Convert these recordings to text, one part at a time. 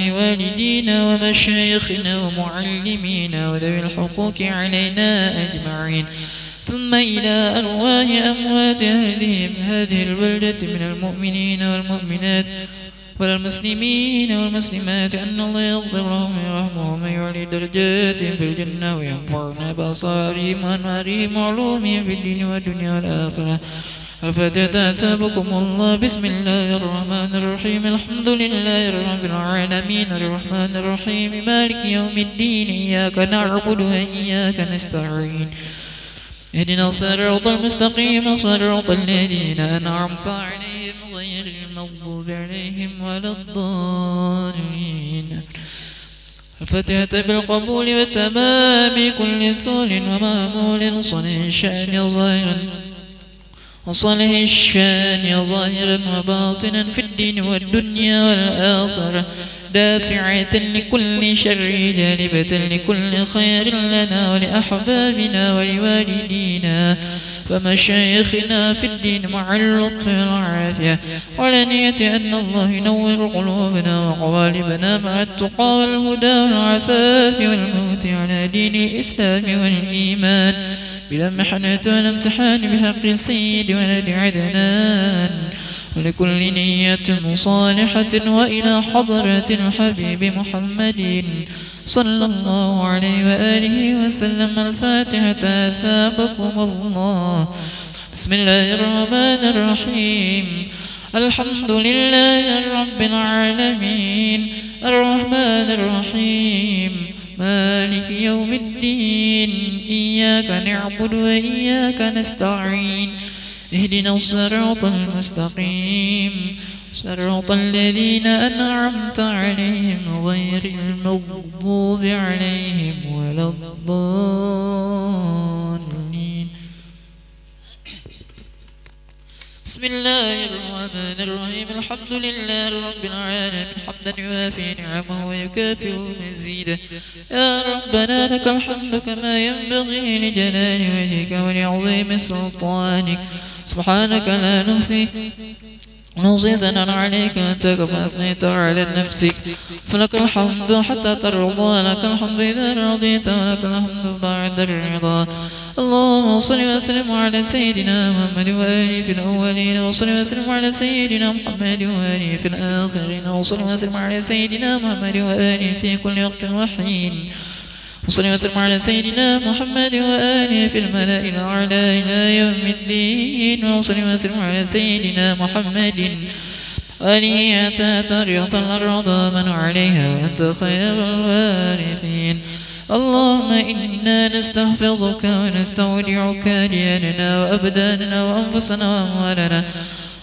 والدينا ومشايخنا ومعلمينا وذوي الحقوق علينا أجمعين، ثم إلى أرواح أموات هذه البلدة من المؤمنين والمؤمنات والمسلمين والمسلمات، أن الله يغفر لهم ويرحمهم ويعلي درجاتهم في الجنة وينفعنا بأبصارهم وأنوارهم وعلومهم في الدين والدنيا والآخرة. الفاتحة. أثابكم الله. بسم الله الرحمن الرحيم. الحمد لله رب العالمين الرحمن الرحيم مالك يوم الدين، إياك نعبد وإياك نستعين، اهدنا الصراط المستقيم صراط الذين أنعمت عليهم غير المغضوب عليهم ولا الضالين. الفاتحة بالقبول والتمام كل سول ومامول صنع الشأن ظاهرا وصلح الشان ظاهرا وباطنا في الدين والدنيا والآخرة، دافعة لكل شر جالبة لكل خير لنا ولأحبابنا ولوالدينا ومشايخنا في الدين مع اللطف والعافية، ولنية أن الله ينور قلوبنا وقوالبنا مع التقى والهدى والعفاف والموت على دين الإسلام والإيمان، بلا محنة ولا امتحان بحق السيد ولد عدنان، ولكل نية صالحة وإلى حضرة الحبيب محمد صلى الله عليه وآله وسلم. الفاتحة. أثابكم الله. بسم الله الرحمن الرحيم. الحمد لله رب العالمين الرحمن الرحيم مالك يوم الدين، إياك نعبد وإياك نستعين، اهدنا الصراط المستقيم صراط الذين أنعمت عليهم غير المغضوب عليهم ولا الضالين. بسم الله الرحمن الرحيم. الحمد لله رب العالمين حمدا يوافي نعمه ويكافئ مزيده. يا ربنا لك الحمد كما ينبغي لجلال وجهك ولعظيم سلطانك، سبحانك لا نحصي ثناء عليك أنت كما أثنيت على نفسك، فلك الحمد حتى ترضى، لك الحمد إذا رضيت ولك الحمد بعد الرضا. اللهم صل وسلم على سيدنا محمد وآله في الأولين، وصل وسلم على سيدنا محمد وآله في الآخرين، وصل وسلم على سيدنا محمد وآله في كل وقت وحين، وصل وسلم على سيدنا محمد وآله في الملأ الأعلى إلى يوم الدين، وصل وسلم على سيدنا محمد وآله حتى تريض الأرض من عليها وأنت خير الوارثين. اللهم إنا نستحفظك ونستودعك دياننا وأبداننا وأنفسنا وأموالنا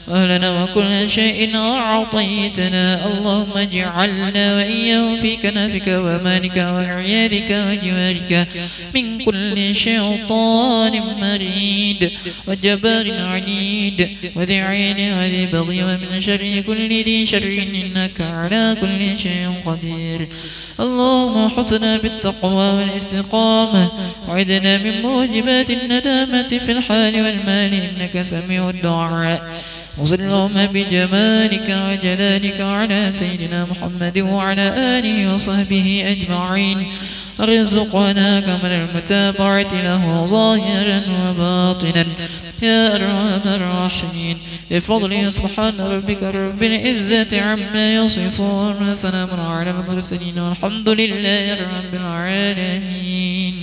وأهلنا وكل شيء أعطيتنا، اللهم اجعلنا وإياه في كنفك وأمانك وعيادك وجوارك من كل شيطان مريد وجبار عنيد وذي عين وذي بغي ومن شر كل ذي شر، إنك على كل شيء قدير. اللهم حطنا بالتقوى والاستقامة وعدنا من موجبات الندامة في الحال والمال، إنك سميع الدعاء. وصل اللهم بجمالك وجلالك على سيدنا محمد وعلى آله وصحبه أجمعين، ارزقنا كمل المتابعة له ظاهرا وباطنا يا أرحم الراحمين، بفضل سبحان ربك رب العزة عما يصفون، وسلام على المرسلين والحمد لله رب العالمين.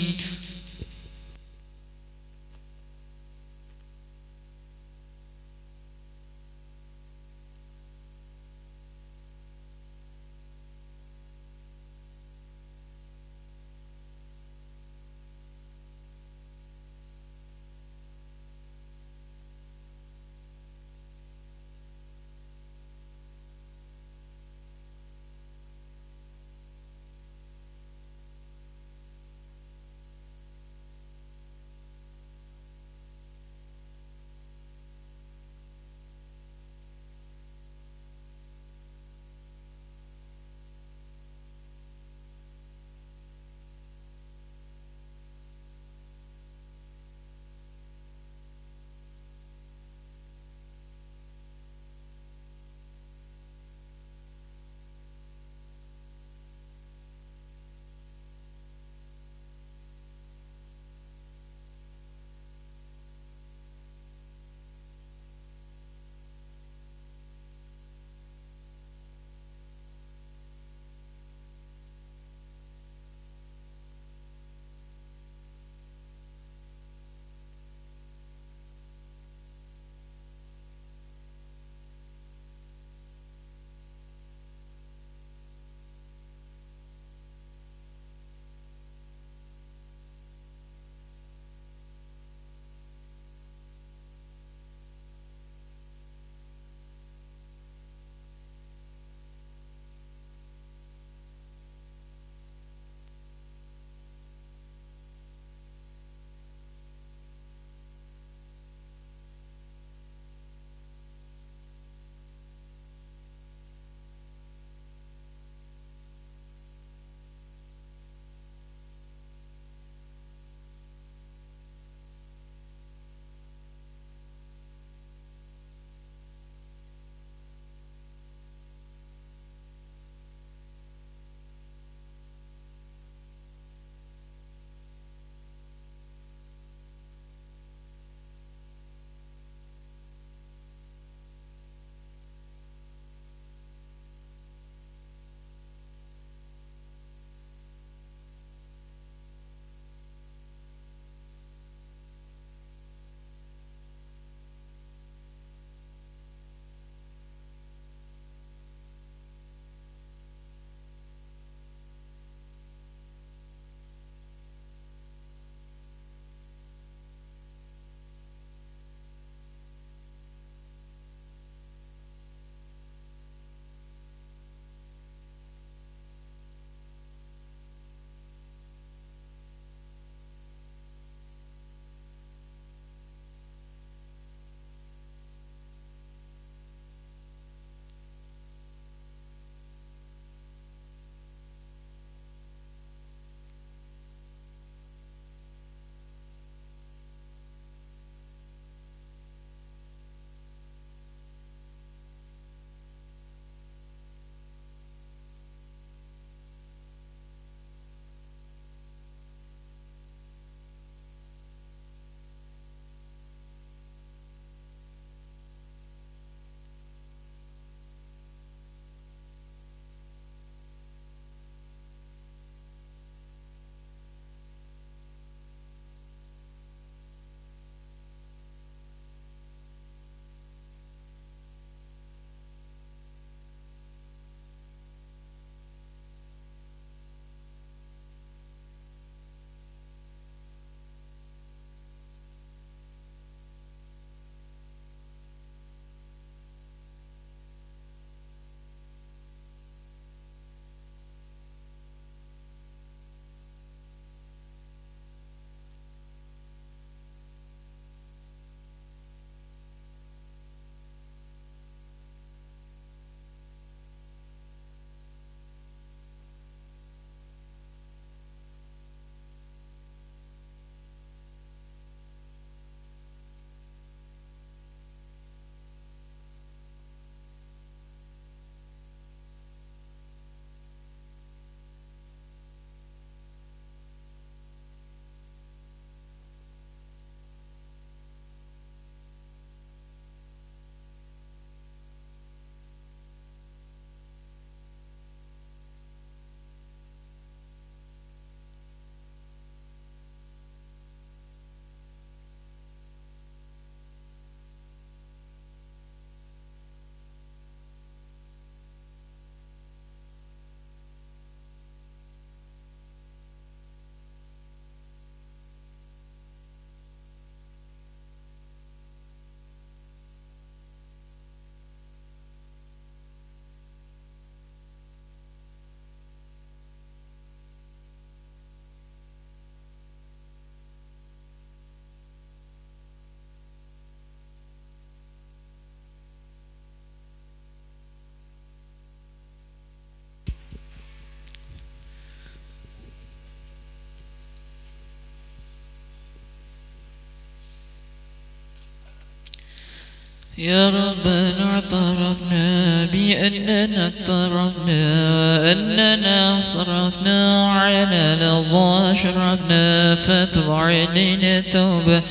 يا ربنا اعترفنا بأننا اقترفنا وأننا صرفنا على لظى شرفنا، فتب علينا توبة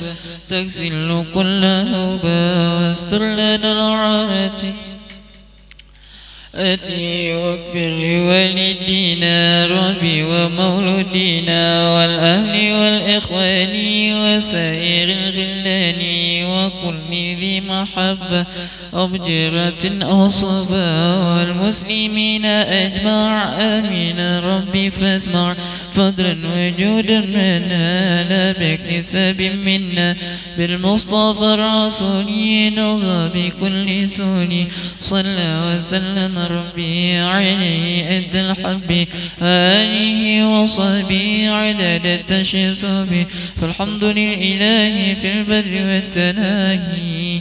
تغسل كل هوبة، واستر لنا العارة أتي واغفر لوالدينا ربي ومولودينا والأهل والإخوان وسائر الغلان، وكل ذي محبة أبجرة أو صبا والمسلمين أجمع آمين ربي فاسمع فضلا وجودا منا لا باكتساب منا بالمصطفى الرسول نوضى بكل سوني صلى وسلم ربي عليه أد الحب آله وصحبه عدد التشسب، فالحمد لله في البر والتناهي.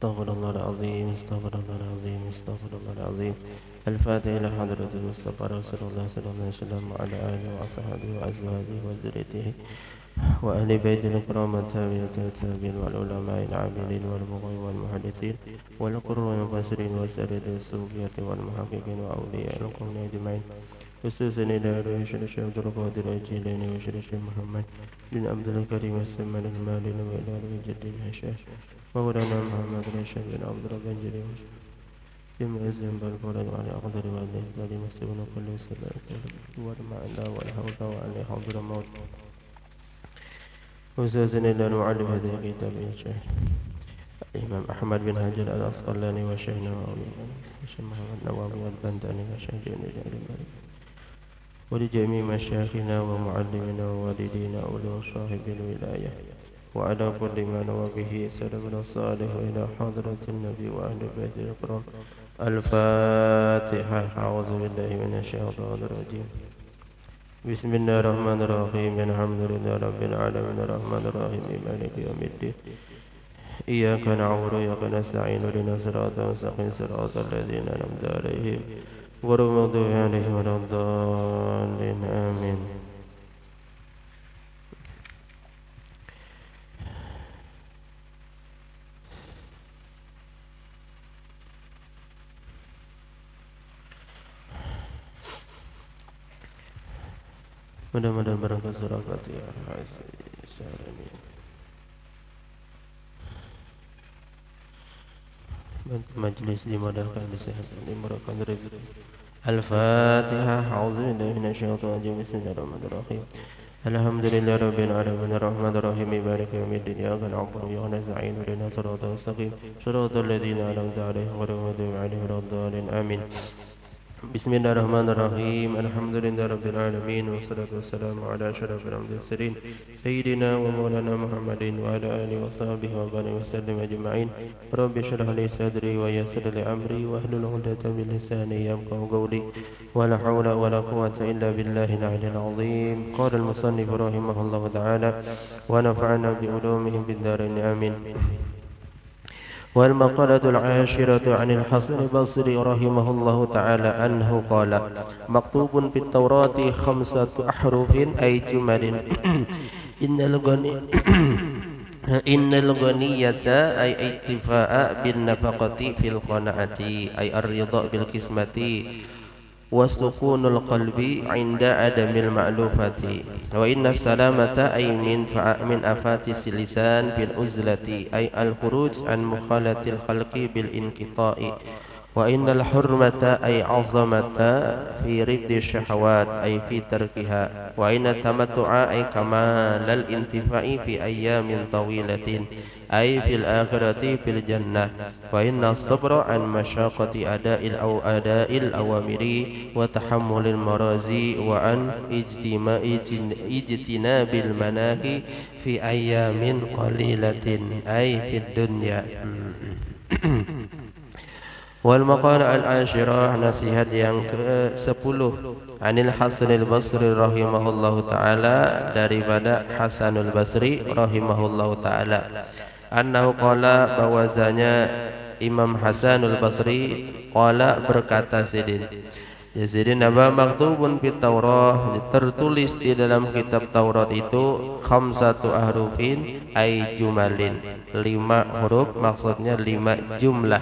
استغفر الله العظيم، استغفر الله العظيم، استغفر الله العظيم. الفاتحة إلى حضرة المصطفى رسول الله صلى الله عليه وسلم وعلى آله وأصحابه وأزواجه وذريته وأهل بيت الكرام التابعين والتابعين والعلماء العاملين والبغي والمحدثين والقراء والمفسرين والسادة الصوفية والمحققين وأولياء القرون أجمعين، خصوصا إلى روح الشيخ عبد القادر الجيلاني والشيخ محمد بن عبد الكريم السمان المالي وإلى روح جد الحشاش مولانا محمد الشيخ بن عبد الرحمن جريم جميع الزنب الفرد وعلى أقدر والله الذي مسلم كل سبب ورمى الله والحوض وعلى حضر الموت، خصوصا إلى المعلم هذا الكتاب الشيخ الإمام أحمد بن حجر العسقلاني وشيخنا والشيخ محمد نووي البنداني والشيخ جميل ولجميع مشايخنا ومعلمنا ووالدينا وصاحب الولاية وعلى كل من وبه سلمنا الصالح إلى حضرة النبي وأهل بيت الكرام. الفاتحة. أعوذ بالله من الشيطان الرجيم. بسم الله الرحمن الرحيم. الحمد لله رب العالمين الرحمن الرحيم مالك يوم الدين إياك نعبد وإياك نستعين اهدنا الصراط المستقيم صراط الذين أنعمت عليهم غير المغضوب عليهم ولا الضالين آمين. Mudah-mudahan berkat surah Fatihah majlis dimudahkan, disehatan, dimurahkan rezeki. Al-Fatihah. A'udzu billahi minasyaitonir rajim. Bismillahirrahmanirrahim. Alhamdulillahi rabbil alamin arrahmanir rahim maliki yaumiddin iyyaka na'budu wa iyyaka nasta'in ihdinas siratal mustaqim siratal ladzina an'amta 'alaihim ghairil maghdubi 'alaihim waladdallin amin. Bismillahirrahmanirrahim. Alhamdulillahi rabbil alamin wassalatu wassalamu ala asyrafil mursalin sayyidina wa maulana Muhammadin wa ala alihi wa sahbihi wa barik wa sallim ajma'in. Rabbi shrah li sadri wa yassir li amri wa hlul 'uqdatam min lisani yafqahu qawli wa la hawla wa la quwwata illa billahil 'aliyyil 'azim. Qala al-musannif rahimahullahu ta'ala wa nafa'ana bi ulumihi bid dharain amin. والمقالة العاشرة عن الحسن البصري رحمه الله تعالى أنه قال مكتوب في التوراة 5 أحرف أي جمل إن الغنية أي اكتفاء بالنفقة في القناعة أي الرضا بالقسمة وسكون القلب عند عدم المألوفة وإن السلامة أي من آفات اللسان بالعزلة أي الخروج عن مخالة الخلق بالانقطاع وإن الحرمة أي عظمة في رد الشهوات أي في تركها وإن التمتع أي كمال الانتفاع في أيام طويلة ay fil akhirati fil jannah. Wa inna sabra an masyaqqati ada'il awamiri wa tahammulil marazi wa an ijtinabil manahi fi ayyamin qalilatin ay fid dunya. Wal maqala al-ashirah, nasihat yang ke-10, Anil Hasanil Basri rahimahullahu ta'ala, daripada Hasanul Basri rahimahullahu ta'ala, annahu qala, bahwasanya Imam Hasanul Basri qala, berkata sidin, Yazidin naba maktubun fit Taurah, tertulis di dalam kitab Taurat itu khamsatu ahrufin ay jumalin, 5 huruf, maksudnya 5 jumlah.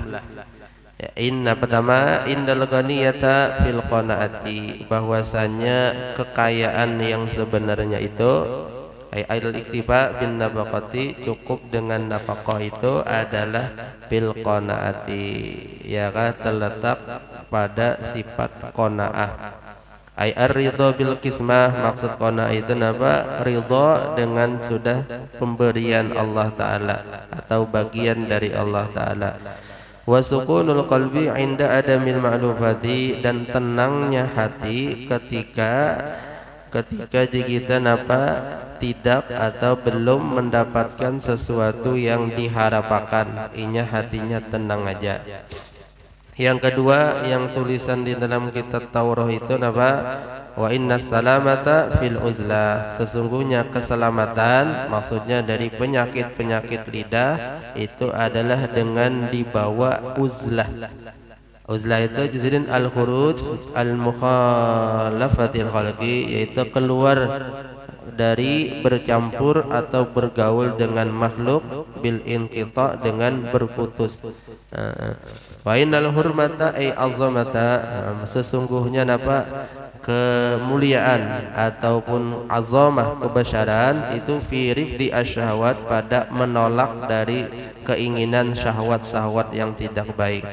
Ya, inna pertama indal ghaniyata fil qanaati, bahwasanya kekayaan yang sebenarnya itu al iktifa bin nafaqati, cukup dengan nafkah itu adalah bil qanaati, ya kan, terletak pada sifat qanaah. Ai ar-ridha bil qismah, maksud qanaah itu apa? Ridha dengan sudah pemberian Allah taala atau bagian dari Allah taala. Wa sukunul qalbi inda adamil ma'lufati, dan tenangnya hati ketika kita tidak atau belum mendapatkan sesuatu yang diharapkan, inya hatinya tenang aja. Yang kedua, yang tulisan di dalam kitab Taurah itu apa? Wa inna salamata fil uzlah, sesungguhnya keselamatan, maksudnya dari penyakit-penyakit lidah itu adalah dengan dibawa uzlah. Uzlah itu juzin al-khuruj al-mukhalafatil khalqi, yaitu keluar dari bercampur atau bergaul dengan makhluk, bil inqita, dengan berputus. Wa innal hurmata ay azamata, sesungguhnya kemuliaan ataupun azamah, kebesaran itu fi rifdi asyahwat, pada menolak dari keinginan syahwat-syahwat yang tidak baik.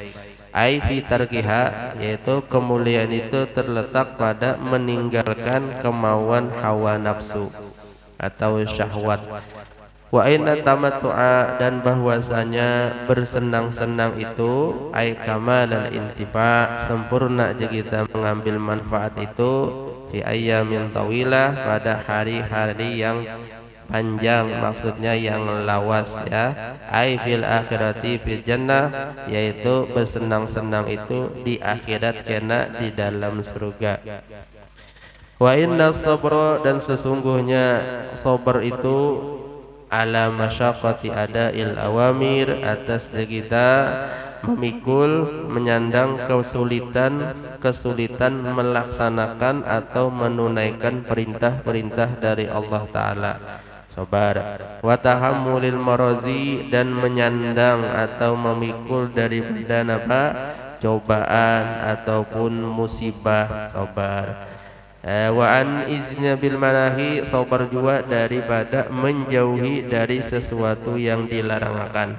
Ai fi tarkiha, yaitu kemuliaan itu terletak pada meninggalkan kemauan hawa nafsu atau syahwat. Wa inna tamattu'a, dan bahwasanya bersenang-senang itu ai kamalal intifa, sempurna jika kita mengambil manfaat itu fi ayyamin tawilah, pada hari-hari yang panjang, maksudnya yang lawas, ya. Ai fil akhirati fil jannah, yaitu bersenang-senang itu di akhirat, kena di dalam surga. Wa inna sabra, dan sesungguhnya sabar itu ala masyaqqati ada'il awamir, atas kita memikul, menyandang kesulitan melaksanakan atau menunaikan perintah-perintah dari Allah taala. Sabar. Wa tahammulil marazi, dan menyandang atau memikul dari cobaan ataupun musibah, sabar. Wa an iznya bil manahi, sabar juga daripada menjauhi dari sesuatu yang dilarangkan.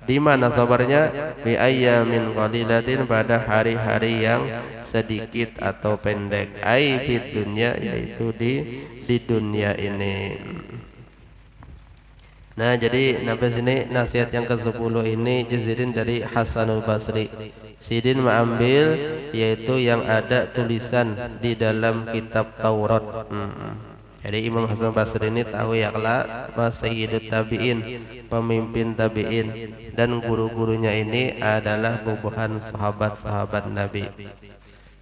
Di mana sabarnya? Bi ayyamin qalilatin, pada hari-hari yang sedikit atau pendek. Ai fid dunya, yaitu di dunia ini. Nah, jadi sampai sini nasihat yang ke-10 ini jazidin dari Hasanul Basri. Sidin mengambil yaitu yang ada tulisan di dalam kitab Taurat. Jadi Imam Hasan Basri ini tahu ya kelak Sayyidut Tabi'in, pemimpin tabi'in, dan guru-gurunya ini adalah bubuhan sahabat-sahabat Nabi.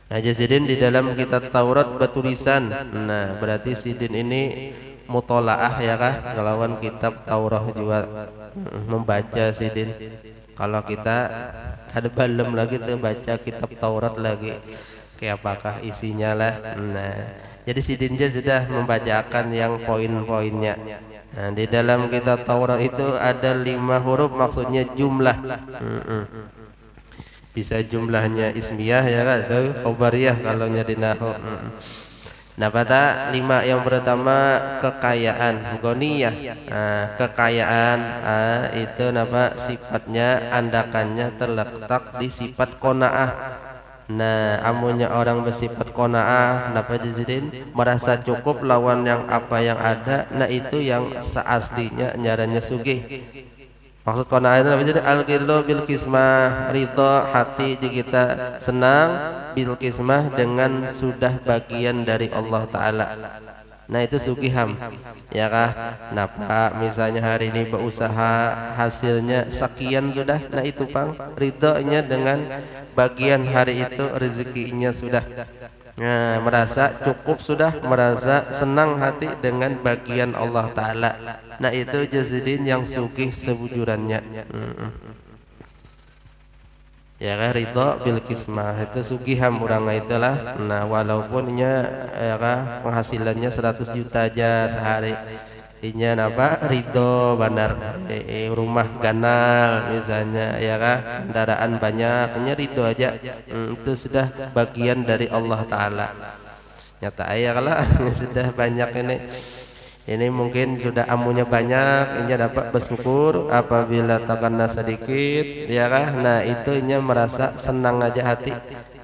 Nah, jazidin di dalam kitab Taurat bertulisan. Nah, berarti sidin ini mutolaah, ya kah, ngelawan kitab Taurat juga, membaca sidin. Kalau kita ada belum lagi tuh baca kitab Taurat lagi, kayak apakah isinya lah. Nah, jadi sidin sudah membacakan yang poin-poinnya. Nah, di dalam kitab Taurat itu ada 5 huruf, maksudnya jumlah. Bisa jumlahnya ismiyah, ya kan, atau khobariyah kalau nyari nahwu. Nah, pada 5 yang pertama kekayaan, ghaniyah. Kekayaan itu sifatnya, andakannya terletak di sifat qanaah. Nah, amunnya orang bersifat qanaah, jazidin merasa cukup lawan yang apa yang ada. Nah, itu yang seaslinya nyaranya sugih. Maksud qanaah itu apa jadi al-ghirru bil qismah, ridho hati jika kita senang bil qismah dengan sudah bagian dari Allah taala. Nah itu sugiham ya kah. Nah Pak misalnya hari ini berusaha hasilnya sekian sudah, nah itu Pang ridhonya dengan bagian hari itu rezekinya sudah. Nah, merasa cukup sudah, merasa senang hati dengan bagian Allah taala. Nah itu jazidin yang sugih sebujurannya. Ya kan ridho bil qismah itu sugiham orang itulah. Nah walaupun nya ya kan penghasilannya 100 juta aja sehari, inya napa ridho benar rumah ganal misalnya ya kan kendaraan banyak, nya ridho aja. Itu sudah bagian dari Allah taala. Nyata ayah kalau sudah banyak ini mungkin sudah amunya banyak, ini dapat bersyukur. Apabila takana sedikit ya kan, nah itu ini merasa senang aja hati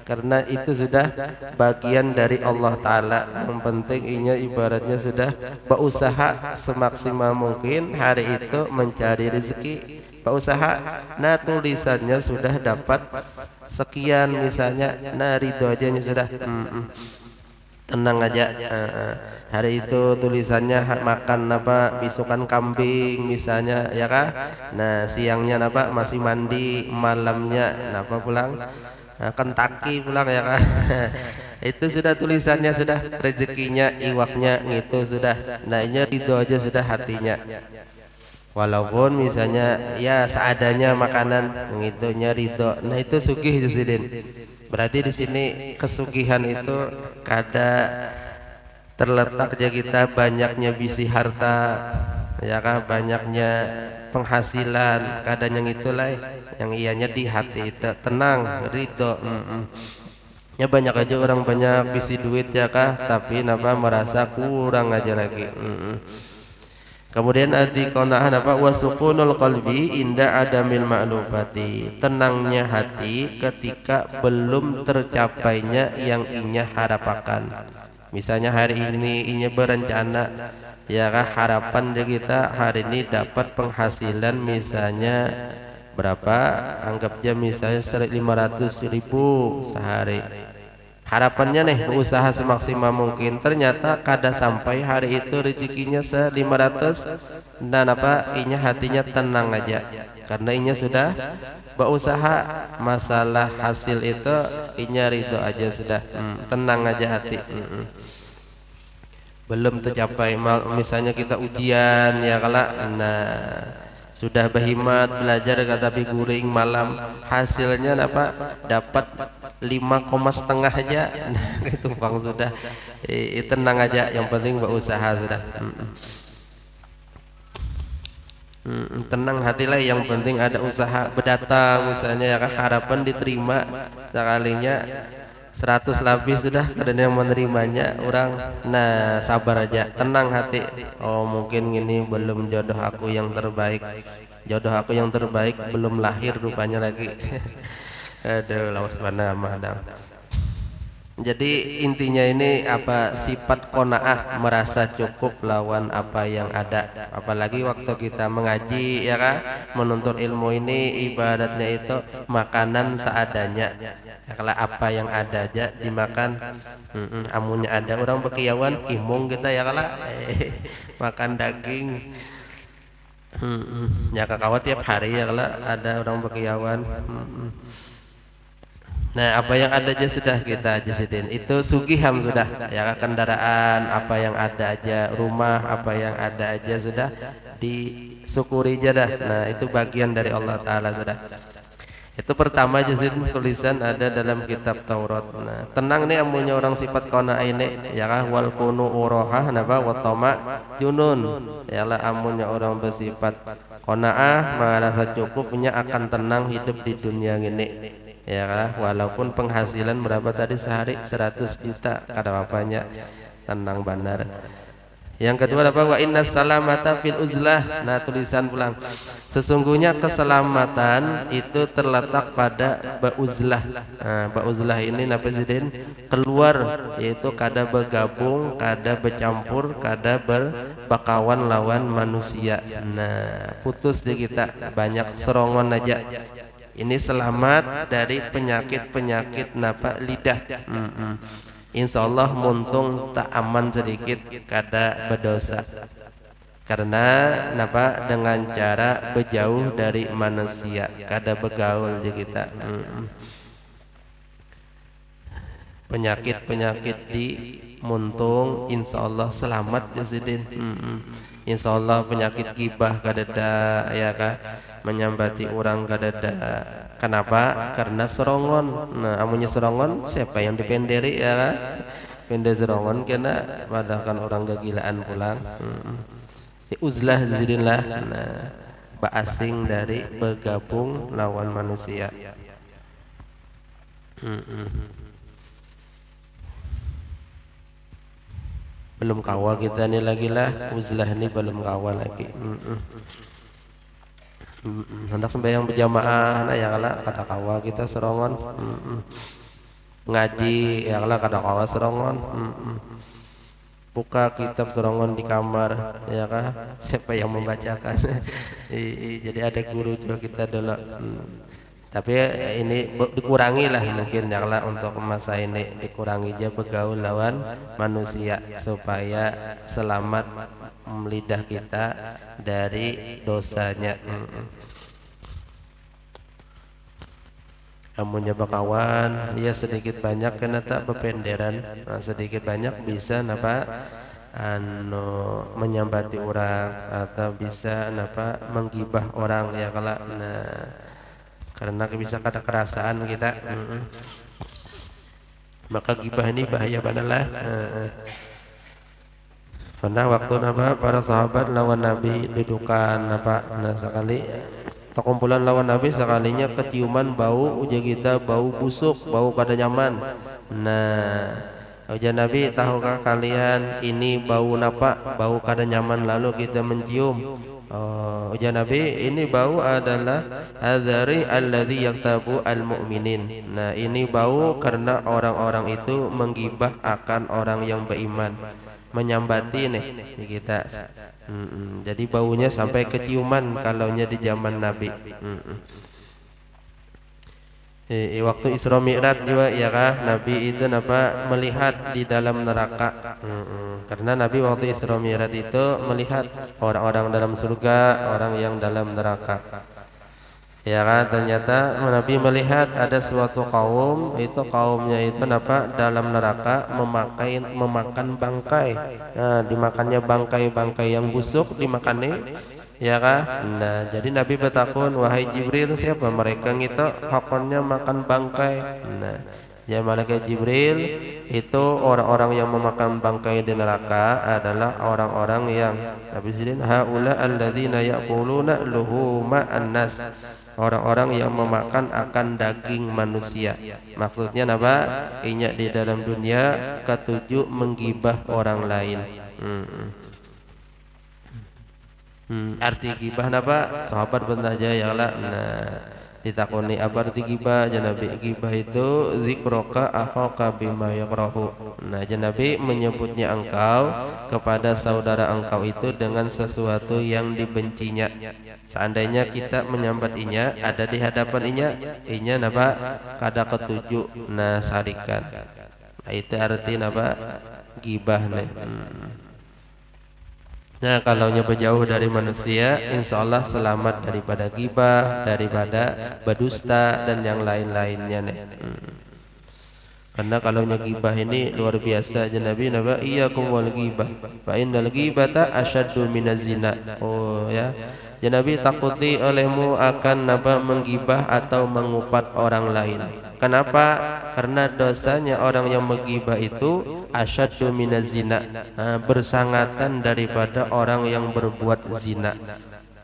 karena itu sudah bagian dari Allah taala. Yang penting ini ibaratnya sudah berusaha semaksimal mungkin hari itu mencari rezeki, berusaha. Nah tulisannya sudah dapat sekian misalnya, nah ridho aja sudah. Tenang aja. Hari itu tulisannya makan apa bisukan kambing misalnya ya kan. Nah siangnya apa masih mandi, malamnya apa pulang Kentucky pulang ya kan. Itu sudah tulisannya sudah rezekinya iwaknya gitu sudah. Nah ini itu aja sudah hatinya. Walaupun misalnya ya seadanya makanan ngitunya ridho. Nah itu sugih jazidin. Berarti di sini kesugihan itu kada terletak aja kita banyaknya bisi harta ya kan, banyaknya penghasilan, kadang yang itulah yang ianya di hati itu tenang ridho. Ya banyak aja orang banyak bisi duit ya kah, tapi napa merasa kurang aja lagi. Kemudian adi qanaah apa wasukunul qalbi inda adamil ma'lubati, tenangnya hati ketika belum tercapainya yang inya harapakan. Misalnya hari ini inya berencana ya kah, harapan kita hari ini dapat penghasilan misalnya berapa, anggapnya misalnya 500.000 sehari. Harapannya nih usaha semaksimal mungkin, ternyata kada sampai hari itu rezekinya 500. Dan apa inya hatinya tenang aja karena inya sudah berusaha, masalah hasil itu inya ridho aja sudah. Tenang aja hati. Belum tercapai misalnya kita ujian ya kala, nah sudah berhimat belajar tapi guring malam, hasilnya apa dapat 5,5 aja. Nah itu Bang sudah tenang aja, yang penting berusaha sudah. Tenang hatilah, yang penting ada usaha berdatang misalnya ya kan, harapan diterima sekalinya 100 lebih sudah kadang yang menerimanya orang. Nah sabar aja, tenang hati. Oh mungkin ini belum jodoh aku yang terbaik, jodoh aku yang terbaik belum lahir rupanya lagi. Aduh lawas mana madam. Jadi intinya ini apa, sifat qanaah, merasa cukup lawan apa yang ada. Apalagi waktu kita mengaji ya kan, menuntut ilmu ini ibaratnya itu makanan seadanya. Kalau apa yang ada aja dimakan. Amunya ada orang bekiawan imung kita ya kalau makan daging. Ya kakawat tiap hari ya kalau ada orang bekiawan. Nah apa yang ada aja sudah kita jazidin, itu sugiham sudah ya, kendaraan apa yang ada aja, rumah apa yang ada aja sudah disyukuri aja dah. Nah itu bagian dari Allah Ta'ala sudah. Itu pertama jazidin tulisan ada dalam kitab Taurat. Nah tenang nih amunya orang sifat qanaah ini ya kah, wal kunu urohah napa watoma junun ya lah, amunya orang bersifat qanaah merasa cukupnya akan tenang hidup di dunia ini ya kan, walaupun penghasilan berapa tadi sehari 100 juta kada apanya, tenang benar Yang kedua apa? Wa inna salamata fil uzlah. Nah, tulisan pulang. Sesungguhnya keselamatan itu terletak pada bauzlah. Nah, bauzlah ini napa Sidin? Keluar, yaitu kada bergabung, kada bercampur, kada berbakawan lawan manusia. Nah, putus di kita banyak serongon aja. Ini selamat dari penyakit-penyakit napa lidah. Insya Allah muntung tak aman sedikit kada berdosa karena napa dengan cara berjauh dari manusia kada bergaul je kita. Penyakit-penyakit di muntung insya Allah selamat ya Sidin. Insya Allah penyakit gibah kadada ya kah, menyambati orang kadada. Kenapa? Karena serongon. Nah, amunnya serongon siapa yang dipenderi ya kah? Pendek serongon kena padahal orang kegilaan pulang. Uzlah Sidin lah. Nah, asing dari bergabung lawan manusia. Belum kawal kita nih lagi lah, uzlah ini belum kawal lagi. Hendak sembahyang berjamaah, nah ya kala kata kawal kita serongon. Ngaji ya kala kata kawal serongon. Buka kitab serongon di kamar, ya kah? Siapa yang membacakan? Jadi ada guru juga kita dulu. Tapi ini dikurangi lah mungkin ya lah untuk masa ini, dikurangi aja bergaul lawan manusia supaya selamat lidah kita dari dosanya. Amunnya bakawan ya sedikit banyak kena tak bependeran. Nah, sedikit banyak bisa napa menyambati orang atau bisa napa menggibah orang ya kalau karena bisa kata kerasaan kita. Maka gibah ini bahaya banalah. Pernah waktu napa para sahabat lawan Nabi dudukan napa, nah sekali kumpulan lawan Nabi sekalinya keciuman bau uja kita bau busuk, bau kada nyaman. Nah, uja Nabi, tahukah kalian ini bau napa? Bau kada nyaman lalu kita mencium. Ujar Nabi, ini bau adalah adzari alladzi yaktabu al-mu'minin. Nah, ini bau karena orang-orang itu menggibah akan orang yang beriman, menyambati nih kita. Jadi baunya sampai keciuman kalaunya di zaman Nabi. Waktu Isra Mi'raj juga ya kah, Nabi itu napa melihat di dalam neraka. Karena Nabi waktu Isra Mi'raj itu melihat orang-orang dalam surga, orang yang dalam neraka. Ya kan, ternyata Nabi melihat ada suatu kaum, itu kaumnya itu napa dalam neraka memakan bangkai. Nah, dimakannya bangkai-bangkai yang busuk dimakannya. Ya kan? Nah, jadi Nabi bertakun, wahai Jibril, siapa mereka ngito hakonnya makan bangkai? Nah, ya malaikat Jibril itu orang-orang yang memakan bangkai di neraka adalah orang-orang yang Nabi sidin haula alladzina yaquluna luhuma annas. Orang-orang yang memakan akan daging manusia. Maksudnya apa? Inyak di dalam dunia ketujuh menggibah orang lain. Arti gibah napa? Sahabat pernah jaya lah. Nah, ditakoni apa arti gibah? Janabi gibah itu zikroka akhaka bima yakrahu. Nah, Janabi menyebutnya engkau kepada saudara engkau itu dengan sesuatu yang dibencinya. Seandainya kita menyambat inya, ada di hadapan inya napa? Kada ketujuh. Nah, sarikan. Nah, itu arti napa? Gibah nih. Nah, kalau berjauh dari manusia, insya Allah selamat daripada gibah, daripada berdusta dan yang lain-lainnya nih. Karena kalau gibah ini luar biasa. Nabi naba iyyakum wal ghibah fa innal ghibata asyaddu minaz zina. Oh ya. Nabi, takuti olehmu akan napa menggibah atau mengupat orang lain. Kenapa? Karena dosanya orang yang menggibah itu asyaddu minaz zina, bersangatan daripada orang yang berbuat zina.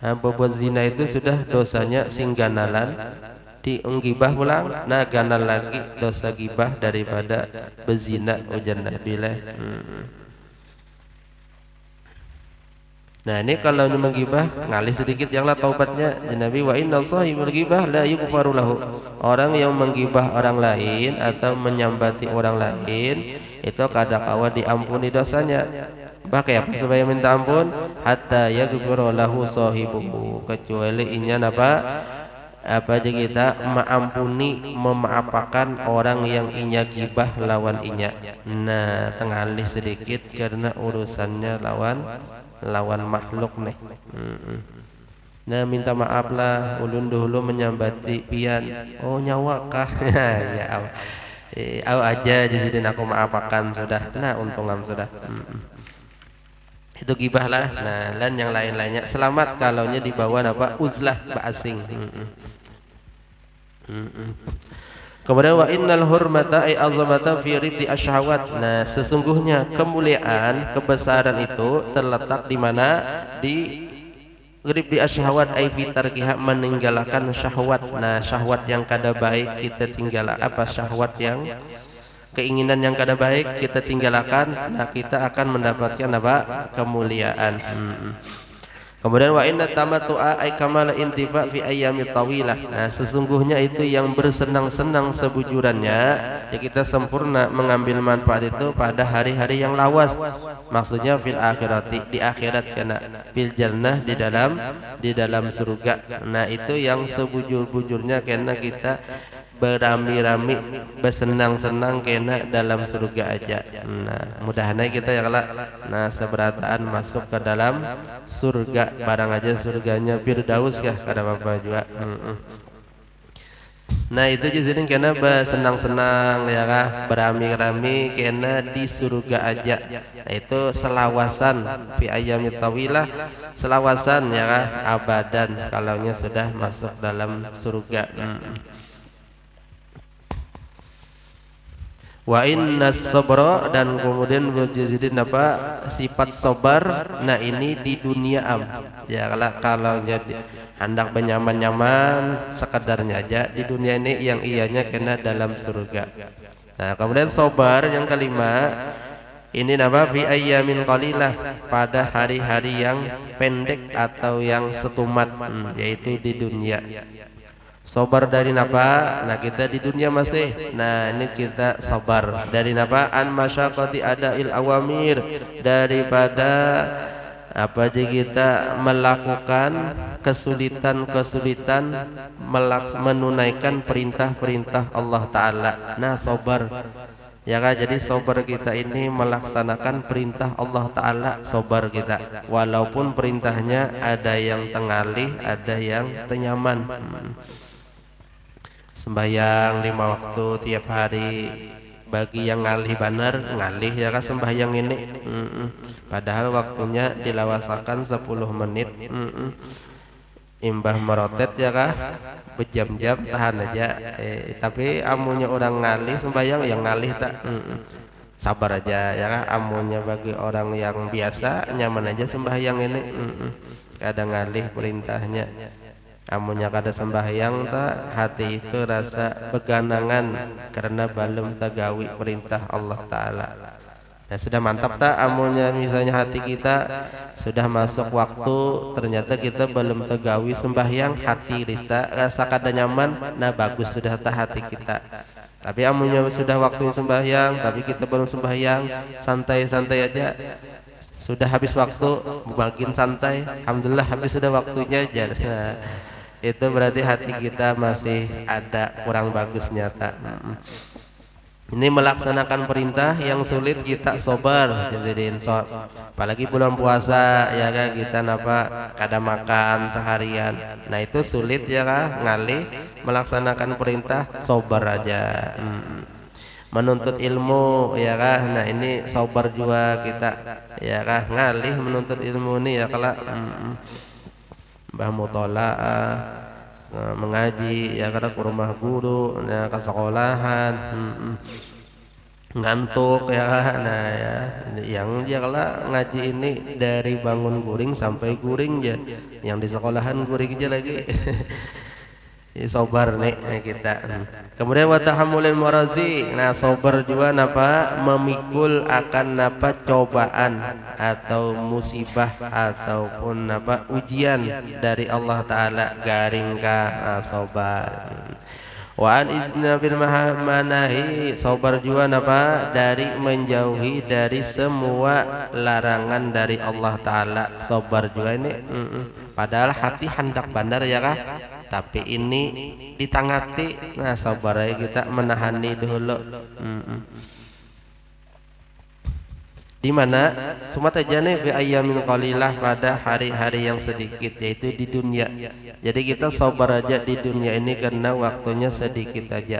Berbuat zina itu sudah dosanya singganalan, diunggibah pulang, nah ganal lagi dosa gibah daripada bezina. Ujar Nabi lah. Nah ini kalau menggibah ngalih sedikit janganlah taubatnya. Nabi wa inna sahibul ghibah la yughfaru lahu. Orang yang menggibah orang lain atau menyambati orang lain itu kadang-kala diampuni dosanya. Bahkan apa supaya minta ampun hatta yaghfira lahu sahibuhu, kecuali inya apa aja kita mengampuni memaafkan orang yang inya gibah lawan inya. Nah tengalih sedikit karena urusannya lawan makhluk nih. Nah minta maaf lah, ulun dulu menyambati pian. Oh nyawa kah? Ya aja jadi aku maafakan sudah. Nah untung sudah. Itu gibah lah. Nah dan yang lain-lainnya selamat kalaunya dibawa uzlah asing. Kemudian wa innal hurmata ay azamata fi ribdi asyahawat. Nah sesungguhnya kemuliaan kebesaran itu terletak di mana? Di ribdi asyahawat ay fi tarkiha, meninggalkan syahwat. Nah syahwat yang kada baik kita tinggal syahwat yang keinginan yang kada baik kita tinggalkan. Nah kita akan mendapatkan kemuliaan. Kemudian wa inna tamattu'a ay kamala intifa fi ayyamit tawilah. Nah sesungguhnya itu yang bersenang-senang sebujurannya ya kita sempurna mengambil manfaat itu pada hari-hari yang lawas. Maksudnya fil akhirati, di akhirat, kena fil jannah, di dalam surga. Nah itu yang sebujur-bujurnya kena kita berami-rami bersenang-senang kena dalam surga aja. Nah mudah-mudahan kita ya kelak seberataan masuk ke dalam surga, barang aja surganya Firdaus kah kada apa juga. Nah itu jadi kena bersenang-senang ya kah, berami-rami kena di surga aja. Nah itu selawasan fi ayyamit tawilah, selawasan ya kah abadan kalaunya sudah masuk dalam surga. Wa innas sabra, dan kemudian berjizidin sifat sabar. Nah ini di dunia ya kalau jadi hendak benyaman-nyaman sekadarnya aja di dunia ini, yang ianya kena dalam surga. Nah kemudian sabar yang kelima ini fi ayyamin qalilah, pada hari-hari yang pendek atau yang setumat, yaitu di dunia. Sabar dari napa? Nah kita di dunia masih. Nah ini kita sabar dari napa? An masyaqqati adail awamir, daripada apa aja kita melakukan kesulitan-kesulitan menunaikan perintah-perintah Allah Ta'ala. Nah sabar ya kan, jadi sabar kita ini melaksanakan perintah Allah Ta'ala, sabar kita walaupun perintahnya ada yang tengalih, ada yang tenyaman. Sembahyang 5 waktu tiap hari, bagi yang ngalih benar ngalih ya kan sembahyang ini, padahal waktunya dilawasakan 10 menit, imbah merotet ya kah berjam-jam tahan aja, tapi amunya orang ngalih sembahyang yang ngalih tak, sabar aja ya kah. Amunya bagi orang yang biasa nyaman aja sembahyang ini, kadang ngalih perintahnya. Amunya kada sembahyang tak, hati itu rasa beganangan karena belum tegawi perintah Allah Ta'ala. Nah sudah mantap tak amunya, misalnya hati kita sudah masuk waktu ternyata kita belum tegawi sembahyang, hati rista rasa kada nyaman. Nah bagus sudah tak hati kita. Tapi amunya sudah waktunya sembahyang tapi kita belum sembahyang, santai-santai aja, sudah habis waktu makin santai, alhamdulillah habis sudah waktunya aja. Nah, itu berarti hati kita masih ada kurang bagus nyata. Ini melaksanakan perintah yang sulit kita sabar, jadiin apalagi bulan puasa ya kan, kita kada makan seharian. Nah itu sulit ya kan, ngalih melaksanakan perintah, sabar aja. Menuntut ilmu ya kan, nah ini sabar juga kita ya kan, ngalih menuntut ilmu nih ya kalau mutola'ah, mengaji ya kada ke rumah guru, ya ke sekolahan, ngantuk ya kan. Nah ya yang jala ngaji ini dari bangun guring sampai guring ya, yang di sekolahan guring aja lagi. Sabar nih kita. Kemudian wa tahammulil marazi. Nah, sabar juga napa memikul akan napa cobaan atau musibah ataupun napa ujian dari Allah taala garing ka sabar. Wa an iznabil manahi, sabar juga napa dari menjauhi dari semua larangan dari Allah taala. Sabar juga ini padahal hati hendak bandar ya kah, tapi ini ditangati. Nah, sabar aja kita menahani dulu. Di mana sumata jane fi ayyamin qalilah, pada hari-hari yang sedikit, yaitu di dunia. Jadi kita sabar aja di dunia ini karena waktunya sedikit aja.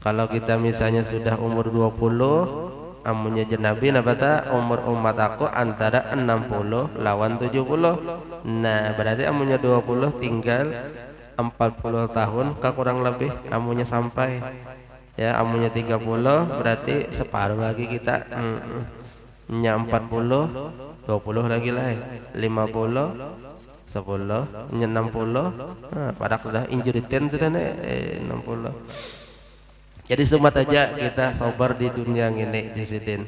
Kalau kita misalnya sudah umur 20, amunnya jenabi nabata umur umat aku antara 60 lawan 70. Nah, berarti amunnya 20 tinggal 40 tahun ke kurang lebih amunnya sampai. Ya, amunnya 30 berarti separuh lagi kita. Nya 40 20 lagi lah, 50 10 nya 60. Pada sudah injury 10 sudah 60. Jadi semua aja kita sabar di dunia ini jisidin.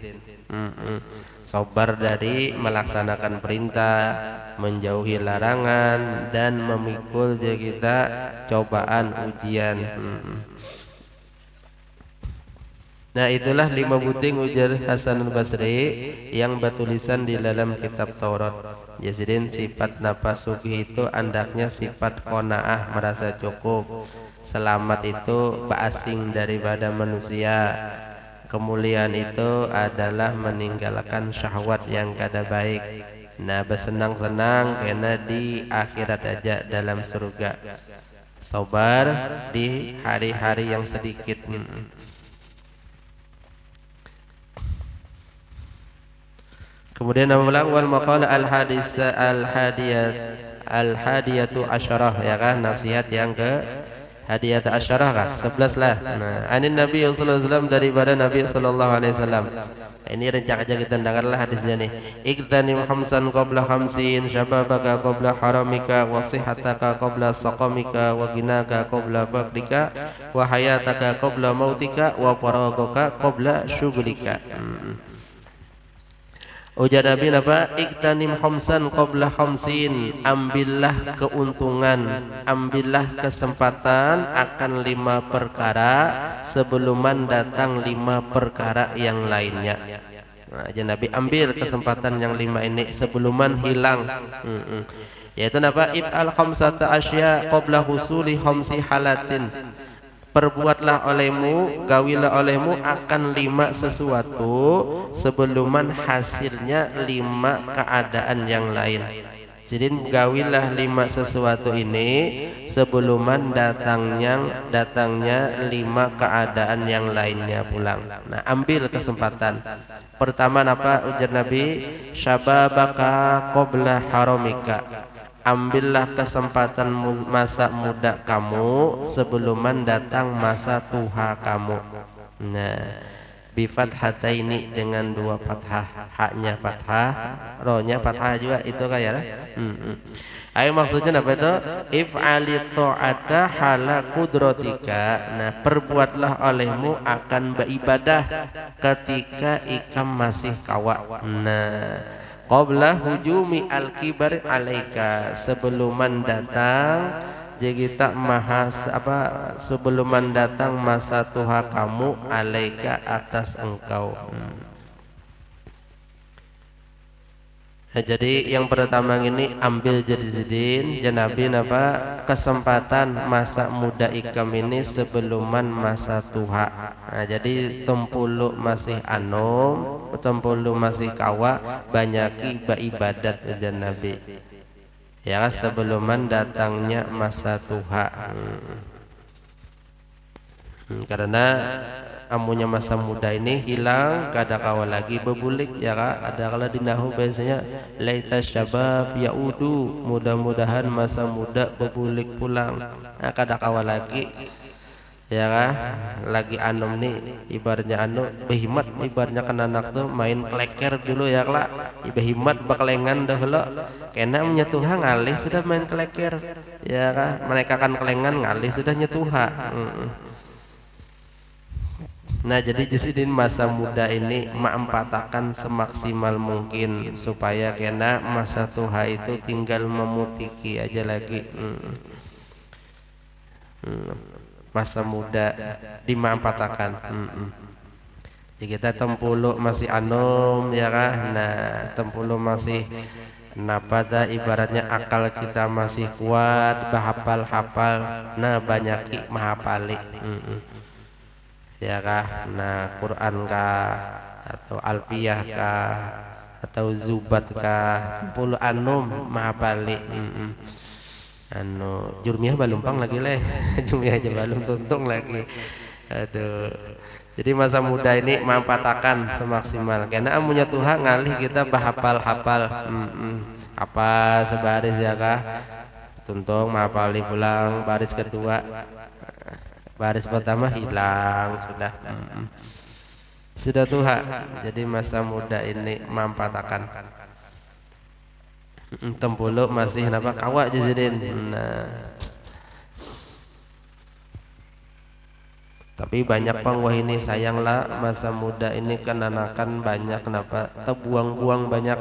Sabar dari melaksanakan perintah, menjauhi larangan, dan memikul kita cobaan ujian. Nah, itulah 5 buting ujar Hasan al-Basri yang bertulisan di dalam kitab Taurat. Yazidin sifat nafas sugih itu andaknya sifat qanaah, merasa cukup. Selamat itu berasing daripada manusia. Kemuliaan itu adalah meninggalkan syahwat yang kada baik. Nah, bersenang-senang karena di akhirat aja dalam surga. Sabar di hari-hari yang sedikit. Kemudian ulang wal maqala al-hadiyatu asyarah, ya kan, nasihat yang ke hadiyat asyarah kan 11 lah. Nah, anin Nabi sallallahu alaihi wasallam, daripada Nabi sallallahu alaihi wasallam. Ini rencak aja kita dengarlah hadisnya nih. Iqtanim khamsan qabla khamsin, syababaka qabla haramika, wa sihataka qabla saqamika, wa ginaka qabla faqrika, wa hayataka qabla mautika, wa faragaka qabla syughlika. Ujar Nabi apa? Iktanim khamsan qabla khamsin, ambillah keuntungan, ambillah kesempatan akan 5 perkara sebelum datang 5 perkara yang lainnya. Nah, aja Nabi ambil kesempatan yang 5 ini sebelum hilang. Yaitu apa? Ib'al khamsata asya qabla husuli khamsi halatin. Perbuatlah olehmu, gawilah olehmu akan 5 sesuatu sebelum hasilnya 5 keadaan yang lain. Jadi gawilah 5 sesuatu ini sebelum datangnya 5 keadaan yang lainnya pulang. Nah, ambil kesempatan. Pertama apa ujar Nabi? Syababaka qabla haramika. Ambillah kesempatan masa muda kamu sebelum datang masa tua kamu. Nah, bifathataini dengan 2 fathah, haknya fathah, rohnya fathah juga itu kayak ayo maksudnya apa itu? If'ali ta'ata hala qudratika. Nah, perbuatlah olehmu akan beribadah ketika ikam masih kawa. Nah, qabla hujumi al-kibar alaika, sebelum datang jadi tak mahas sebelum datang masa tua kamu alaika atas engkau. Nah, jadi yang pertama ini ambil jadidin Nabi apa kesempatan masa muda ikam ini sebelum masa tua. Nah, jadi tempulu masih anom, tempulu masih kawa, banyaki beribadat ujar Nabi. Ya, sebelum datangnya masa tua. Karena amunya masa muda ini hilang, kada kawa lagi bebulik ya kak. Ada kala di nahu biasanya laita syabab yaudu, mudah-mudahan masa muda bebulik pulang. Nah, kada kawa lagi. ya kah lagi anom nih ibaratnya anu behimat ibaratnya kan anak tuh main kleker dulu ya kak behimat baklengan dahulu kena menyetuha ngalih sudah main kleker ya kah mereka kan kelengan ngalih sudah nyetuha. Nah jadi jadi masa muda ini maempatakan semaksimal mungkin supaya kena masa tuha itu tinggal memutiki aja lagi. Masa muda dimampatakan. Jadi kita tempulu masih anom ya kan. Nah tempulu masih napada ibaratnya akal kita masih kuat bahapal-hafal. Nah banyak mahapali ya kah. Nah Quran kah atau alfiyah kah atau zubat kah tempulu anom mahapali. Anu jurmiah balumpang lagi leh jurmiah aja balung tuntung lagi. Aduh jadi masa muda ini mampatakan semaksimal karena amunya Tuhan ngalih kita bahapal-hafal apa sebaris ya kah tuntung mahapali pulang baris kedua baris pertama hilang sudah Tuhan. Jadi masa muda ini mampatakan tempulu masih napa kawak jadidin. Nah tapi banyak pang wah ini sayanglah masa muda ini kan anakan banyak kenapa terbuang-buang banyak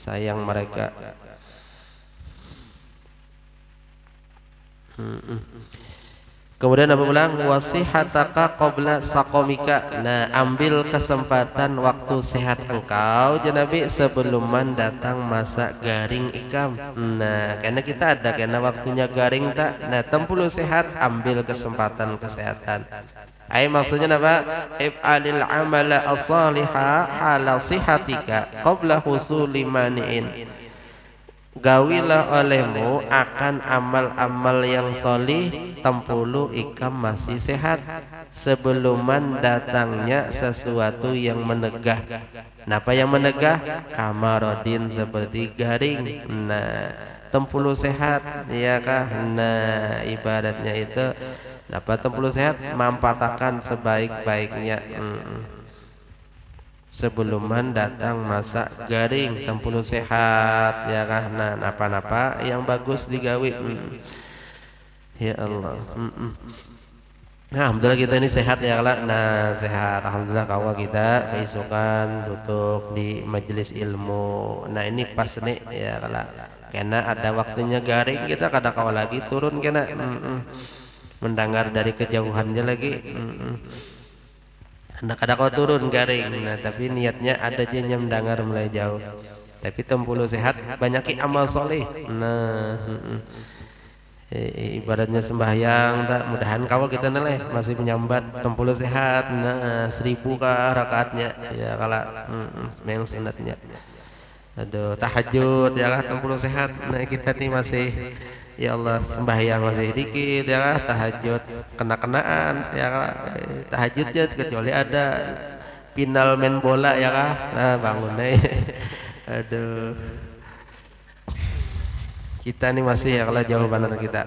sayang mereka. Kemudian apa bilang wasihataka qabla saqomika. Nah ambil kesempatan waktu sehat engkau Nabi sebelum datang masa garing ikam. Nah karena kita ada karena waktunya garing tak. Nah tempulu sehat ambil kesempatan kesehatan. Ay maksudnya apa? If'alil amala as-salihah hala sihatika qabla husuli mani'in. Gawilah olehmu akan amal-amal yang solih tempulu ikam masih sehat sebelum datangnya sesuatu yang menegah. Napa yang menegah? Kamarodin seperti garing. Nah tempulu sehat ya kah. Nah ibaratnya itu napa tempulu sehat mampatakan sebaik-baiknya sebelum datang masa garing tempulu sehat ya kah. Nah napa-napa yang bagus digawi ya Allah. Nah alhamdulillah kita ini sehat ya kala. Nah sehat alhamdulillah kawa kita keisukan duduk di majelis ilmu. Nah ini pas nih ya kala karena ada waktunya garing kita kada kawa lagi turun kena mendengar dari kejauhannya lagi. Hendak ada kau turun garing. Nah tapi niatnya ada aja mendengar mulai jauh. Tapi tempulu sehat banyak amal soleh. Nah ibaratnya sembahyang tak mudahan kau kita neleh masih menyambat tempulu sehat. Nah 1000 kah rakaatnya ya kala yang sunatnya. Aduh tahajud ya kan tempulu sehat. Nah kita nih masih ya Allah sembahyang masih dikit ya kan tahajud kena-kenaan ya kan tahajudnya kecuali ada final main bola ya kan. Nah bangun nih aduh kita nih masih ya kalau jawaban kita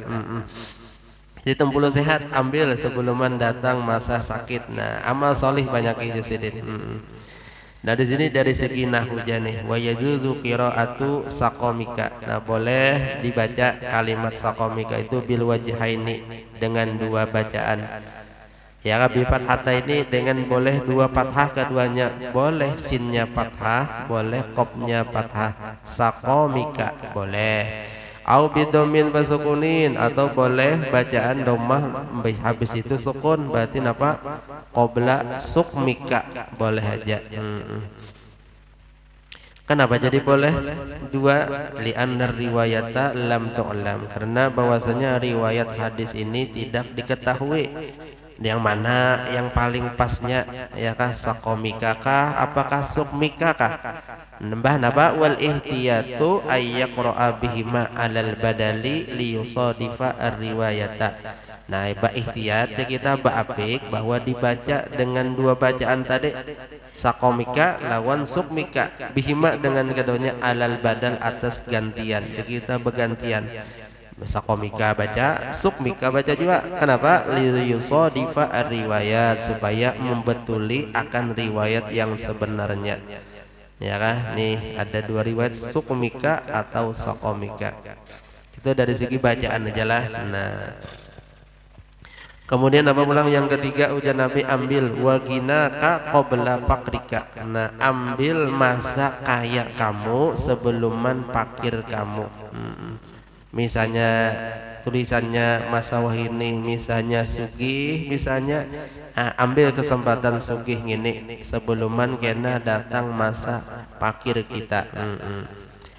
jadi tempulu sehat ambil sebelum datang masa sakit. Nah amal solih banyak aja sidin. Nah di sini dari segi nahwunya nih wa yajuzu qiraatu saqomika. Nah boleh dibaca kalimat saqomika itu bil wajhaini dengan dua bacaan. Ya bi fathah ini dengan boleh dua fathah keduanya. Boleh sinnya fathah, boleh qofnya fathah. Saqomika boleh. Au bidomin basukunin atau boleh bacaan domah habis itu sukun berarti apa? Qabla sukmika boleh aja. Kenapa jadi boleh dua? Li'anna riwayata lam tu'lam karena bahwasanya riwayat hadis ini tidak diketahui yang mana yang paling pasnya ya kah saqomika kah apakah sukmika kah. Nambah napa wal ihtiyatu ayyaqra'a bihima alal badali liyusadifa ar-riwayata. Nah ba ihtiyat kita ba apik bahwa dibaca dengan dua bacaan tadi saqomika lawan sukmika bihima dengan keduanya alal badal atas gantian. Kita bergantian Sakomika baca, sukmika baca juga. Kenapa? Liyusadifa riwayat, supaya membetuli akan riwayat yang sebenarnya. Ya kan? Nih ada dua riwayat, sukmika atau sakomika. Itu dari segi bacaan aja lah. Nah, kemudian apa pulang yang ketiga ujar Nabi, ambil waginaka qabla fakrika. Nah, ambil masa kaya kamu sebelum fakir kamu. Misalnya tulisannya masa wahini, misalnya sugih, misalnya ambil kesempatan sugih gini sebelum kena datang masa fakir kita.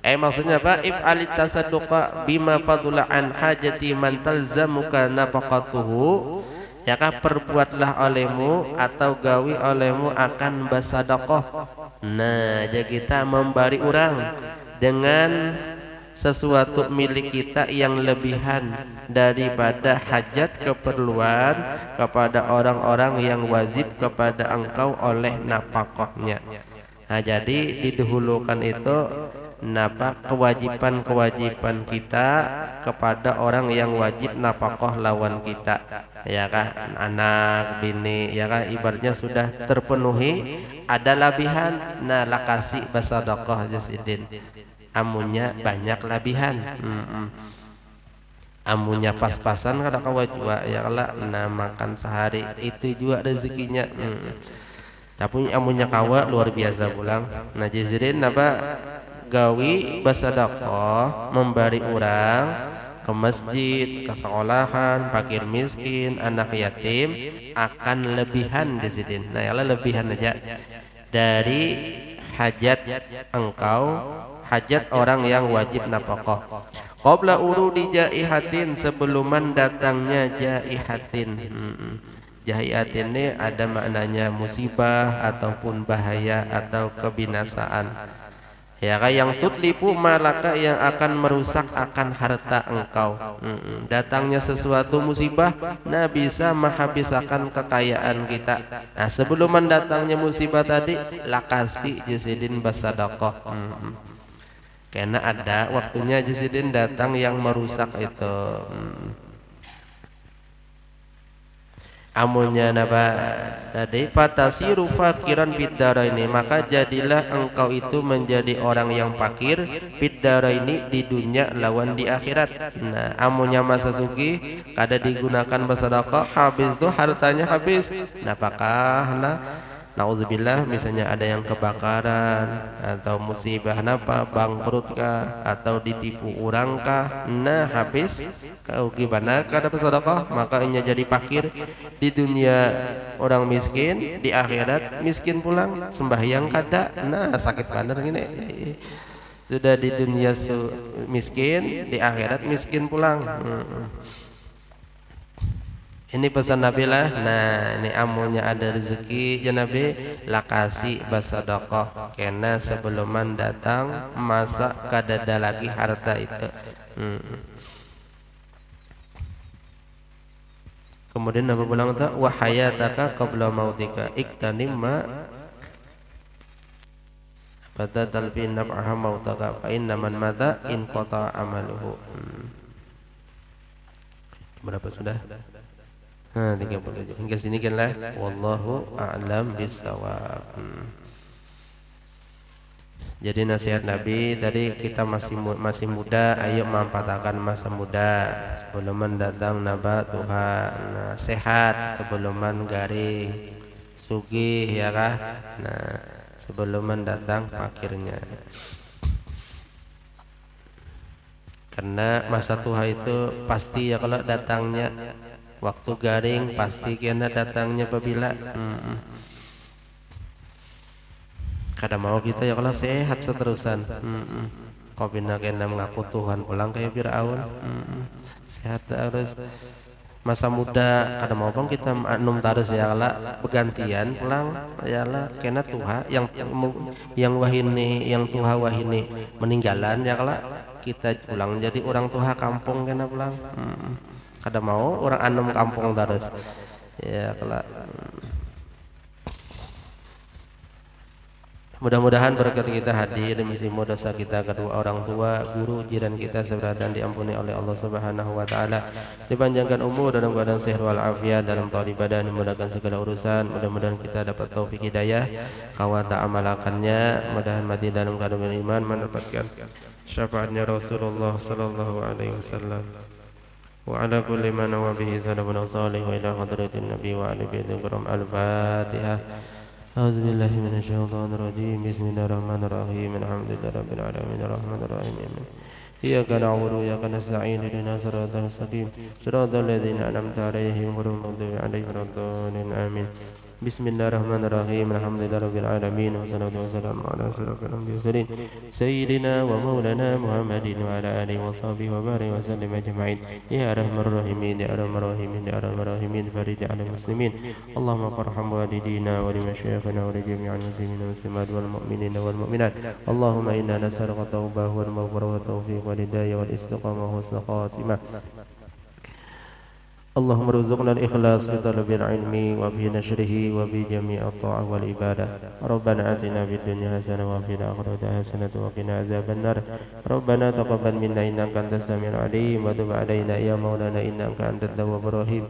Maksudnya apa? If'alit tasadduqa bima fadula an hajati man talzamuka nafaqatuhu. Yakah perbuatlah olehmu atau gawi olehmu akan bersedekah. Nah, jadi kita memberi orang dengan sesuatu milik kita yang lebihan daripada hajat keperluan kepada orang-orang yang wajib kepada engkau oleh nafkahnya. Nah, jadi didahulukan itu kewajiban-kewajiban kita kepada orang yang wajib nafkah lawan kita, ya kan, anak, bini, ya kan, ibaratnya sudah terpenuhi, ada lebihan, nah lah kasih bersedekah jasidin. Amunya banyak lebihan, amunya pas-pasan kada kawa juga, ya lah, nah makan sehari itu juga rezekinya. Tapi amunya kawa luar biasa pulang. Nah jasidin apa? Gawi bersedekah, memberi orang ke masjid, ke sekolahan, fakir miskin, anak yatim, akan lebihan jasidin. Nah ya lebihan aja dari hajat engkau, hajat orang yang wajib nafkah. Qabla urudi jaihatin, sebelum datangnya jaihatin. Jaihatin ini ada maknanya musibah ataupun bahaya atau kebinasaan. Ya kan, yang tutlipu malaka, yang akan merusak akan harta engkau. Datangnya sesuatu musibah, nah bisa menghabiskan kekayaan kita. Nah sebelum datangnya musibah tadi, lakasi jasidin bersedekah. Karena ada waktunya jasidin datang yang merusak itu. Amunya napa tadi, fatasiru fakiran biddaraini, maka jadilah engkau itu menjadi orang yang fakir biddaraini, di dunia lawan di akhirat. Nah amunya masa sugi kada digunakan bersedekah, habis tuh hartanya habis. Apakah nah nauzubillah, misalnya ada yang kebakaran atau musibah napa, bangkrut kah atau ditipu orang kah, nah habis kau gimana kada bersedekah, makanya jadi fakir di dunia, orang miskin di akhirat miskin pulang, sembahyang kada, nah sakit bener gini. Sudah di dunia miskin, di akhirat miskin pulang. Ini pesan Nabi lah. Nah ini amunya ada rezeki ya Nabi, lakasi bersedekah, karena sebelum datang masa kadada lagi harta itu. Kemudian Nabi bilang tak, wa hayataka qabla mautika iktanim ma badal bin naf'aha mautaka fa inna man mata in qata amaluhu. Berapa sudah? 37. Hingga sini kan lah. Wallahu a'lam bissawab. Jadi nasihat Nabi tadi, kita masih muda, ayo memanfaatkan masa muda sebelum datang naba Tuhan. Nah, sehat sebelum garing, sugih ya kah? Nah, sebelum datang fakirnya. Karena masa Tuhan itu pasti ya, kalau datangnya waktu garing pasti kena datangnya apabila kada mau kita ya kalau sehat seterusan. Kau bina kena mengaku Tuhan pulang kayak Fir'aun. Sehat harus masa muda, kada mau pun kita anum tarus ya lah bergantian pulang ya lah, kena Tuhan yang wahini, yang Tuhan wahini meninggalan ya lah, kita pulang jadi orang Tuhan kampung kena pulang. Kada mau orang anum kampung terus ya kelak. Mudah-mudahan berkat kita hadir demi semua dosa kita, kedua orang tua, guru, jiran kita seberatan diampuni oleh Allah Subhanahu wa taala. Dipanjangkan umur dalam keadaan sehat walafiat, dalam taat ibadah, dimudahkan segala urusan. Mudah-mudahan kita dapat taufik hidayah, kawata amalakannya, mudah-mudahan mati dalam keadaan iman, mendapatkan syafaatnya Rasulullah sallallahu alaihi wasallam. Wa ala kulli man wa bihi salafun salih wa ila hadratin nabi wa ali baiti kiram. Al-Fatihah. أعوذ بالله من الشيطان الرجيم بسم الله الرحمن الرحيم الحمد لله رب العالمين الرحمن الرحيم إياك نعبد وإياك نستعين اهدنا الصراط المستقيم صراط الذين أنعمت عليهم غير المغضوب عليهم ولا الضالين آمين بسم الله الرحمن الرحيم الحمد لله رب العالمين والصلاة والسلام على أشرف الأنبياء سيدنا ومولانا محمد وعلى آله وصحبه وبارك وسلم أجمعين يا أرحم الراحمين يا أرحم الراحمين يا أرحم الراحمين فرج على المسلمين اللهم ارحم والدينا ولمشايخنا ولجميع المسلمين والمسلمات والمؤمنين والمؤمنات اللهم إنا نسألك التوبة والمغفرة والتوفيق والهداية والاستقامة وحسن الخاتمة اللهم ارزقنا الإخلاص في طلب العلم وفي نشره وفي جميع الطاعة والعبادة ربنا آتنا في الدنيا حسنة وفي الآخرة حسنة وقنا عذاب النار ربنا تقبل منا إنك أنت السميع العليم وتب علينا يا مولانا إنك أنت التواب الرحيم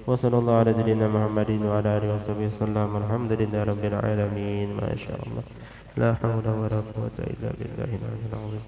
وصلى الله على سيدنا محمد وعلى آله وصحبه وسلم الحمد لله رب العالمين ما شاء الله لا حول ولا قوة إلا بالله العلي العظيم.